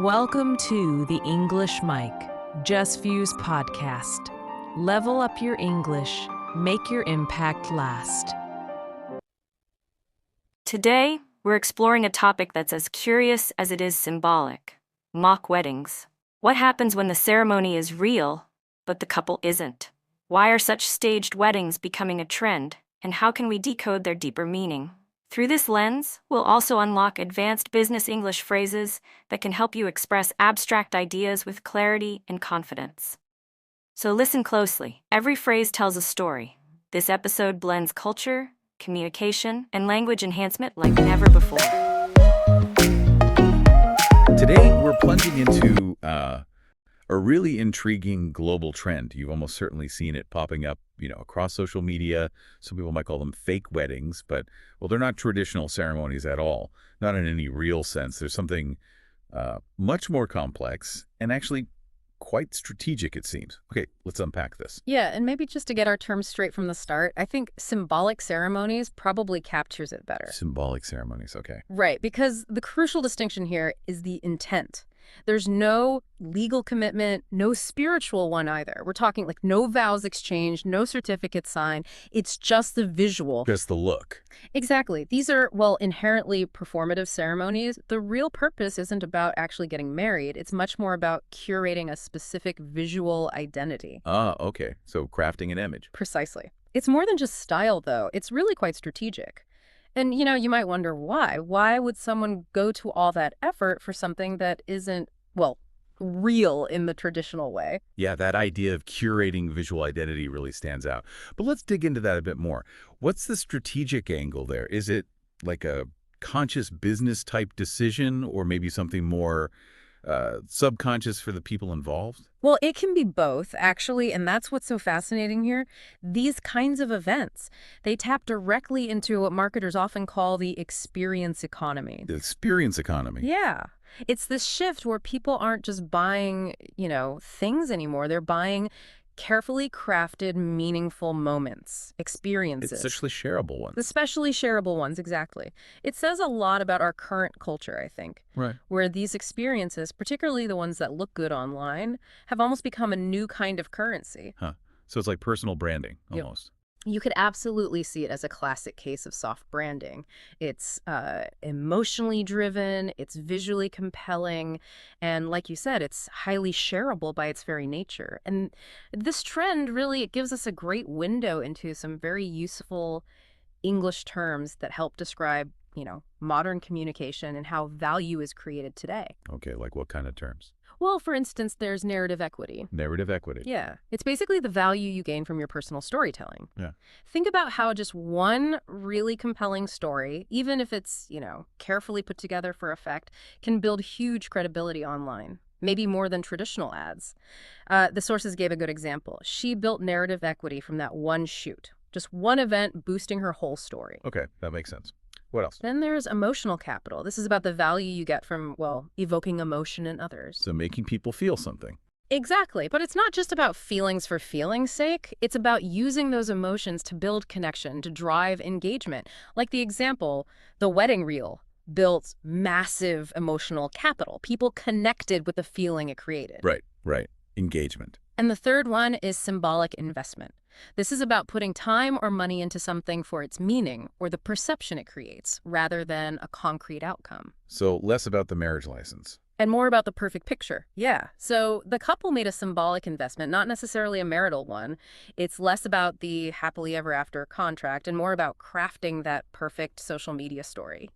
Welcome to the TheenglishmicJasveer'spodcast. Level up your English, make your impact last. Today, we're exploring a topic that's as curious as it is symbolic: mock weddings. What happens when the ceremony is real, but the couple isn't? Why are such staged weddings becoming a trend, and how can we decode their deeper meaning? Through this lens, we'll also unlock advanced business English phrases that can help you express abstract ideas with clarity and confidence. So listen closely. Every phrase tells a story. This episode blends culture, communication, and language enhancement like never before. Today, we're plunging into a really intriguing global trend. You've almost certainly seen it popping up, across social media. Some people might call them fake weddings, but, well, they're not traditional ceremonies at all, not in any real sense. There's something much more complex and actually quite strategic, it seems. Okay, let's unpack this. Yeah, and maybe just to get our terms straight from the start, I think symbolic ceremonies probably captures it better. Symbolic ceremonies, okay. Right, because the crucial distinction here is the intent. There's no legal commitment, no spiritual one either. We're talking like no vows exchanged, no certificate signed. It's just the visual. Just the look. Exactly. These are, well, inherently performative ceremonies. The real purpose isn't about actually getting married. It's much more about curating a specific visual identity. Ah, okay. So crafting an image. Precisely. It's more than just style, though. It's really quite strategic. And, you might wonder why. Why would someone go to all that effort for something that isn't, well, real in the traditional way? Yeah, that idea of curating visual identity really stands out. But let's dig into that a bit more. What's the strategic angle there? Is it like a conscious business type decision, or maybe something more subconscious for the people involved? Well, it can be both, actually, and that's what's so fascinating here. These kinds of events, they tap directly into what marketers often call the experience economy. The experience economy. Yeah. It's this shift where people aren't just buying, things anymore. They're buying carefully crafted, meaningful moments, experiences. Especially shareable ones. Especially shareable ones, exactly. It says a lot about our current culture, I think. Right. Where these experiences, particularly the ones that look good online, have almost become a new kind of currency. Huh. So it's like personal branding, Yep. almost. You could absolutely see it as a classic case of soft branding. It's emotionally driven, it's visually compelling, and like you said, it's highly shareable by its very nature. And this trend really, it gives us a great window into some very useful English terms that help describe, modern communication and how value is created today. Okay, like what kind of terms? Well, for instance, there's narrative equity. Narrative equity. Yeah. It's basically the value you gain from your personal storytelling. Yeah. Think about how just one really compelling story, even if it's, carefully put together for effect, can build huge credibility online, maybe more than traditional ads. The sources gave a good example. She built narrative equity from that one shoot, just one event boosting her whole story. Okay, that makes sense. What else? Then there's emotional capital. This is about the value you get from, well, evoking emotion in others. So making people feel something. Exactly. But it's not just about feelings for feeling's sake. It's about using those emotions to build connection, to drive engagement. Like the example, the wedding reel built massive emotional capital. People connected with the feeling it created. Right. Engagement. And the third one is symbolic investment. This is about putting time or money into something for its meaning or the perception it creates, rather than a concrete outcome. So less about the marriage license. And more about the perfect picture. Yeah. So the couple made a symbolic investment, not necessarily a marital one. It's less about the happily ever after contract and more about crafting that perfect social media story,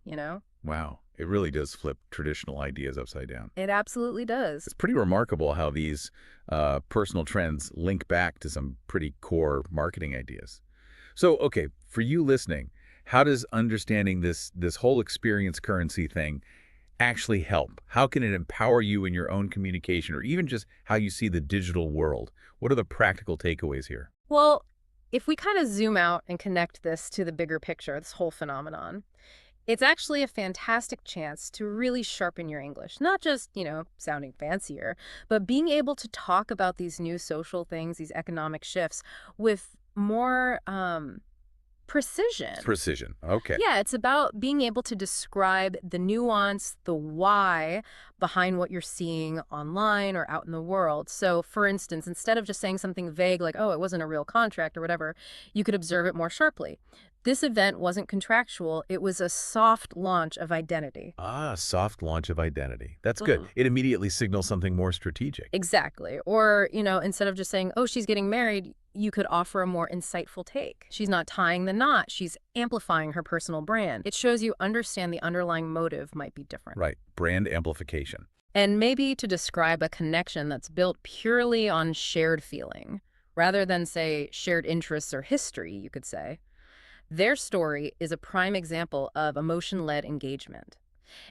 Wow. It really does flip traditional ideas upside down. It absolutely does. It's pretty remarkable how these personal trends link back to some pretty core marketing ideas. So, okay, for you listening, how does understanding this whole experience currency thing actually help? How can it empower you in your own communication, or even just how you see the digital world? What are the practical takeaways here? Well, if we kind of zoom out and connect this to the bigger picture, this whole phenomenon, it's actually a fantastic chance to really sharpen your English. Not just, sounding fancier, but being able to talk about these new social things, these economic shifts, with more precision. Precision. Okay. Yeah, it's about being able to describe the nuance, the why behind what you're seeing online or out in the world. So, for instance, instead of just saying something vague like, oh, it wasn't a real contract or whatever, you could observe it more sharply. This event wasn't contractual. It was a soft launch of identity. Ah, soft launch of identity. That's good. It immediately signals something more strategic. Exactly. Or, instead of just saying, oh, she's getting married, you could offer a more insightful take. She's not tying the knot. She's amplifying her personal brand. It shows you understand the underlying motive might be different. Right. Brand amplification. And maybe to describe a connection that's built purely on shared feeling, rather than, say, shared interests or history, you could say. Their story is a prime example of emotion-led engagement.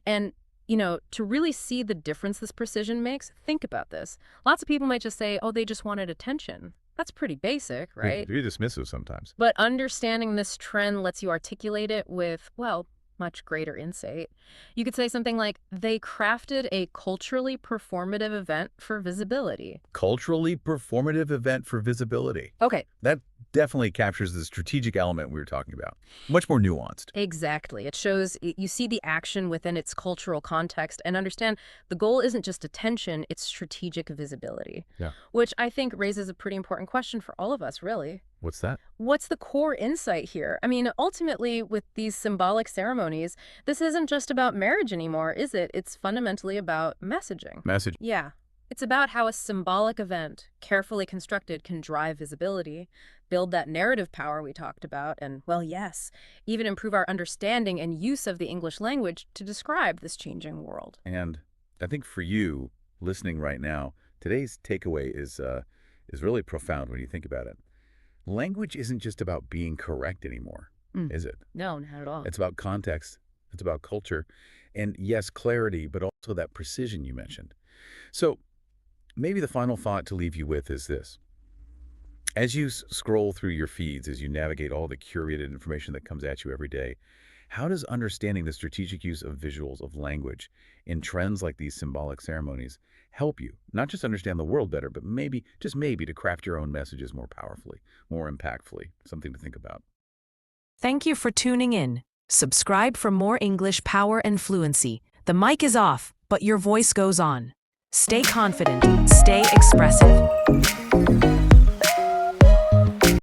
And, to really see the difference this precision makes, think about this. Lots of people might just say, oh, they just wanted attention. That's pretty basic, right? You're dismissive sometimes. But understanding this trend lets you articulate it with, well, much greater insight. You could say something like, they crafted a culturally performative event for visibility. Culturally performative event for visibility. Okay. That definitely captures the strategic element we were talking about. Much more nuanced. Exactly. It shows you see the action within its cultural context and understand the goal isn't just attention, it's strategic visibility. Yeah. Which I think raises a pretty important question for all of us, really. What's that? What's the core insight here? I mean, ultimately, with these symbolic ceremonies, this isn't just about marriage anymore, is it? It's fundamentally about messaging. Message. Yeah. It's about how a symbolic event, carefully constructed, can drive visibility, build that narrative power we talked about, and, well, yes, even improve our understanding and use of the English language to describe this changing world. And I think for you, listening right now, today's takeaway is really profound when you think about it. Language isn't just about being correct anymore, is it? No, not at all. It's about context. It's about culture. And yes, clarity, but also that precision you mentioned. So maybe the final thought to leave you with is this. As you scroll through your feeds, as you navigate all the curated information that comes at you every day, how does understanding the strategic use of visuals, of language, in trends like these symbolic ceremonies help you not just understand the world better, but maybe, just maybe, to craft your own messages more powerfully, more impactfully? Something to think about. Thank you for tuning in. Subscribe for more English power and fluency. The mic is off, but your voice goes on. Stay confident, stay expressive.